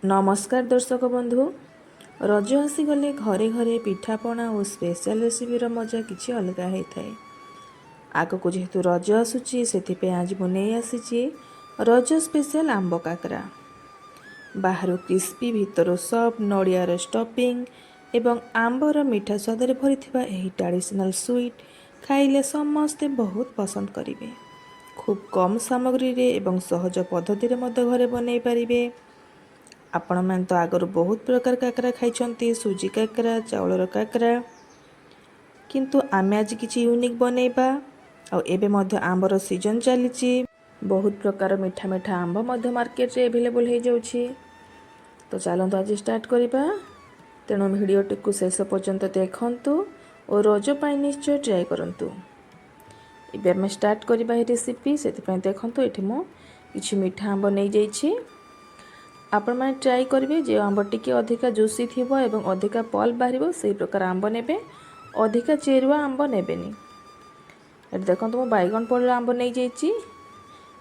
नमस्कार दर्शक बंधु। रज आसीगले घरे घरे पिठापणा और स्पेशल रेसिपीर मजा किसी अलग होता है। आगक जेहेतु रज आसूची से आज मुझे आसी रज स्पेशल आंब काकरा। बाहर क्रिस्पी भीतर सफ्ट नड़ियार स्टफिंग एवं आंबर मीठा स्वाद भरी ट्रेडिशनल स्वीट खाइले समस्ते बहुत पसंद करेंगे। खूब कम सामग्री एवं सहज पद्धति घरे बनई पारे। आपण मैंने तो आगर बहुत प्रकार काकरा खाई, सुजी काकरा, चाउलर काकरा, किंतु आमे आज किसी यूनिक बनैबा। आउ आंबर सीजन चली, बहुत प्रकार मीठा मीठा आंब मार्केट रे अवेलेबल हो जाउछि। तो चलतु आज स्टार्ट करिबा। तेणु भिडियोटी को शेष पर्यंत देखंतु और रज पाई निश्चय ट्राए करंतु। इबे आमे स्टार्ट करिबा हे रेसिपी। सेति पय देखंतु एठी मो किछि मीठा आंब नै जाइछि। आपण मैंने ट्राई करेंगे जो आंब टी अधिका जूसी थी और अधिका पल्प बाहर से प्रकार आंब ने, अधिका चेरुआ आंब नेबेनी। ये देखो मो बैगन पड़ आंब नहीं जाइए।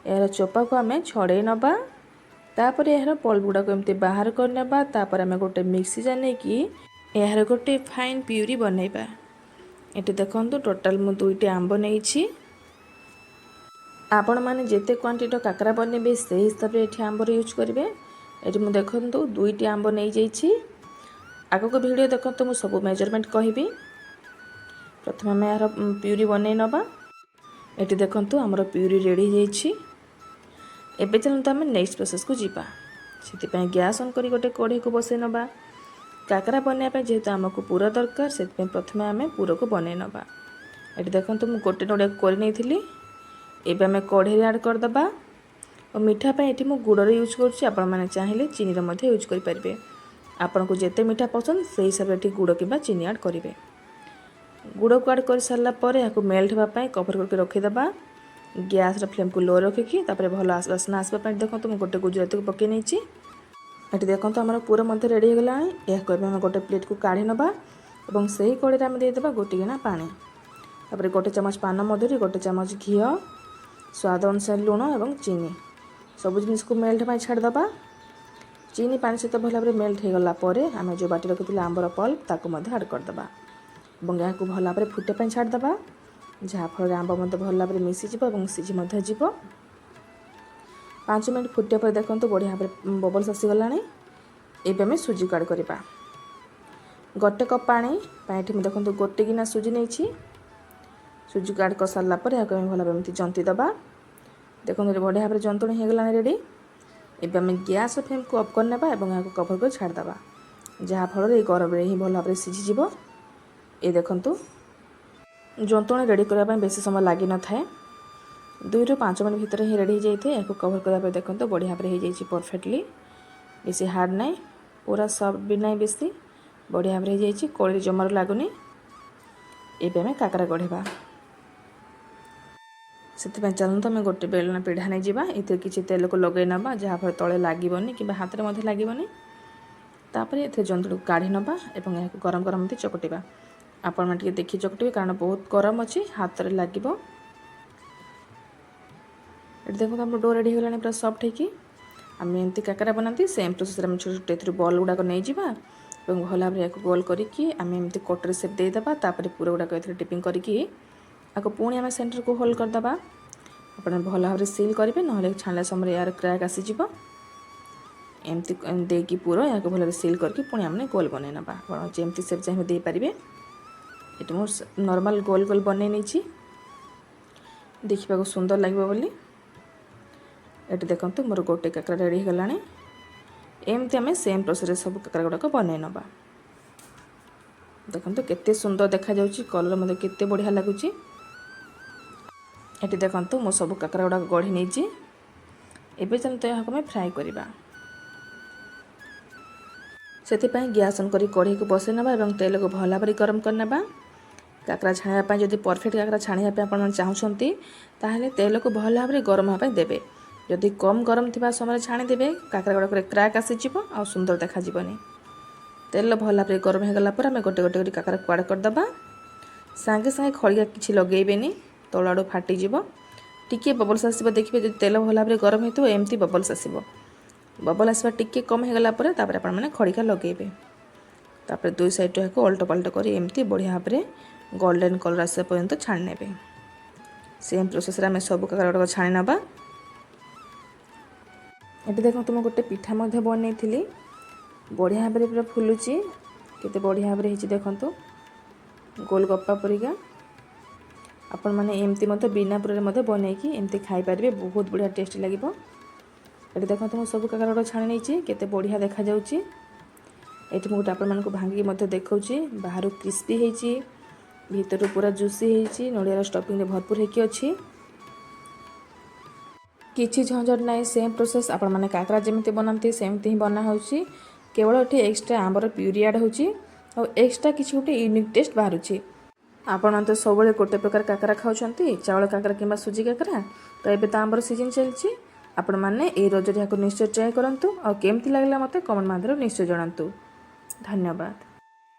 यार चोपा को आम छड़े नवा, तापर यार पल्प गुड़ाक एमती बाहर करनेबा। तापर आम गोटे मिक्सी जार नहीं कि यार गोटे फाइन प्यूरी बनैबा। ये देखो टोटाल मु दुईटी आंब नहीं। आपण मैंने जिते क्वांटिटी काकरा बनइबे से हिसाब से आंबर यूज करेंगे। ये मुझे देखु दुईटी आंब नहीं जाइए। आगक भिडियो देखो मुझे सब मेजरमेंट कहबी। प्रथम आम यार प्यूरी बनई नवा। ये देखो आमर प्यूरी रेडी हो। चलते आम नेक्स्ट प्रोसेस को जीवा। से गैस ऑन कर गोटे कढ़ई को बसई नवा। काकरा बनवाई जेहेतु आमको पूरा दरकार से प्रथम आम पूरा को बनई नवा। ये देखो मुझे गोटे नड़िया कर नहीं। एबे आम कढ़ई ऐड करदबा। और मीठा पाई ये मुझे गुड़ यूज करुँच। आपने चाहिए चीनी यूज करेंगे। आपन को जिते मीठा पसंद से हिसाब से गुड़ कि चीनी ऐड करेंगे। गुड़ को ऐड कर सारापर या मेल्ट होगापाई कभर करके रखीदे। गैस फ्लेम को लो रखिकी भल आसना आसपा देखो मुझे गोटे गुजराती को पकई नहीं। ये देखो आम पूरा मध्य रेडी होगा। यह गोटे प्लेट को काढ़ी नवा और से ही कड़े आम देदेबा गोटे गिना पानी। तापर गोटे चामच पान मधुरी, गोटे चामच घी, स्वाद अनुसार लुण और चीनी सब जिनिस को मेल्ट पाई छाड़दबा। चीनी पानी सहित भल भाव मेल्ट हो गलापर आम जो बाटी रखी आंबर पल्प ताको ऐड करदबा और यहाँ को भल भाव फुटे पाई छाड़दबा। जहाँफल आंब भल भाव मिसीज और सीझी जीव। 5 मिनट फुटे पर देखो बढ़िया भाव बबल्स आसीगला। एबे सुजी को ऐड करवा। गोटे कप पानी देखो गोटे गिना सुजी नहीं। सुजी को ऐड कर सारापर या भल भाव जंती दबा। देखो बढ़िया भाव जंतुणी होगला रेडी। एबे आम गैस फ्लेम को अफ करने और यहाँ कभर कर छाड़दबा। जहाँफल ये गरम ही भल भाव सीझीज। ये देखु जंतुणी रेडी करने बेसी समय लगी न था। 2 ରୁ 5 मिनट भितर ही रेडी हो जाए। या कभर करने देखो बढ़िया भाव हो परफेक्टली। बेसी हार्ड ना, पूरा सफ्ट भी ना, बेसी बढ़िया भाव हो कड़ी जमार लगुनि। एबे आम काकरा गढ़ा। से चलते आम गोटे बेलना पीढ़ा नहीं जावा। ये किसी तेल को लगे नवा जहाँफल तले लगभग कि हाथ में लगभग। तापर ये जंतुड़ी को काढ़ी नवा और यहाँ गरम गरम चकटिवा। आपण मैंने देखी चकटिवे कारण बहुत गरम अच्छी हाथ में लगे। ये देखो आम डो रेडी होगा पूरा सफ्ट होगी। आम एमती काकरा बनाती सेम प्रोसेस आम छोटे छोटे बल गुड़ाक नहीं जावा और भल भाव या गोल करके आम एमती कटर सेप देदेबा। तापर पूरा गुड़ाक ये टिपिंग करके आपको पुणी आम सेंटर को होल्ड करदबा। आप भल भाव सील करेंगे ना छाणला समय यार क्रैक आसीज। एमती देकी पूरा या भल सील करके पुणी आम गोल बनई नवा। आप जमती सेप चाहिए दे पारे। ये मुझे नॉर्मल गोल गोल बनई नहीं देखा सुंदर लगे बोली। ये देखो मोर गोटे काकरा रेडी होगा। एमती आम सेम प्रोसेस सब काकरा गुड़ाक बनई नवा। देखो केते सुंदर देखा जाउची, कलर मते केते बढ़िया लगुची। ये देखो मो सब काकरा गुड़ाक गढ़ी नहीं। एबे चलते यहाँ को फ्राए करवा। से गैस ऑन कर कढ़ई को बसई नवा और तेल को भल भाव गरम करने। काकरा छाणा जब परफेक्ट काकरा छाणा चाहते ताहले तेल को भल भाव गरम हाँपी देवे। जदि कम गरम थी समय छाणीदेवे काकरा गुड़ाक क्रैक आसीज आ सुंदर देखाଯିबनी। तेल भल भाव गरम हो गलापर आम गोटे गोटे काकरा को ऐड करदबा। सांगे सांगे खड़िया किसी लगेबेनी, तल आड़ फाटीज। टिके बबल्स आसो देखिए। जो तेल भल भाव गरम हो एमती बबल्स आसो। बबल आसवा टिके कम हो गला आपने खड़िका लगेबे। तापर दुई साइड को अल्ट पल्ट कर एमती बढ़िया भाव में गोल्डन कलर आसा पर्यंत छाणी नेबे। सेम प्रोसेस आम सब काकरा गुड़ाक छाणी नवा। ये देखो तुम गोटे पिठा बनई थी बढ़िया भाव में पूरा फुलुची केते बढ़िया भाव में देखंतु गोलगप्पा परिका। आपण मैंने एमती बिना पुर बनईकी एमती खाई पारे बहुत बढ़िया टेस्टी लगे। ये देखो तुम सब काकरा गुड़ा छाणी नहीं केते बढ़िया देखा जाउची। ये मुझे आपण भांगिकी देखा बाहर क्रिस्पी होती भीतर पूरा जूसी होती नड़ियार स्टफिंग भरपूर होकी अच्छी किसी झंझट ना। सेम प्रोसेस आपण मैंने काकरा जमी बनाती सेमती ही बना हो केवल ये एक्सट्रा आंबर प्यूरी ऐड हो एक्सट्रा किसी गोटे यूनिक टेस्ट बाहर। आपण तो सब गोटे प्रकार काकरा खाऊँ चावल काकरा कि सुजी काकरा तो ये तो आंबर सीजन चलती आपण मैंने ये रजर यहाँ निश्चय ट्राए करूँ और केमती लगला मत कमेंट माध्यम निश्चय जनातु। धन्यवाद।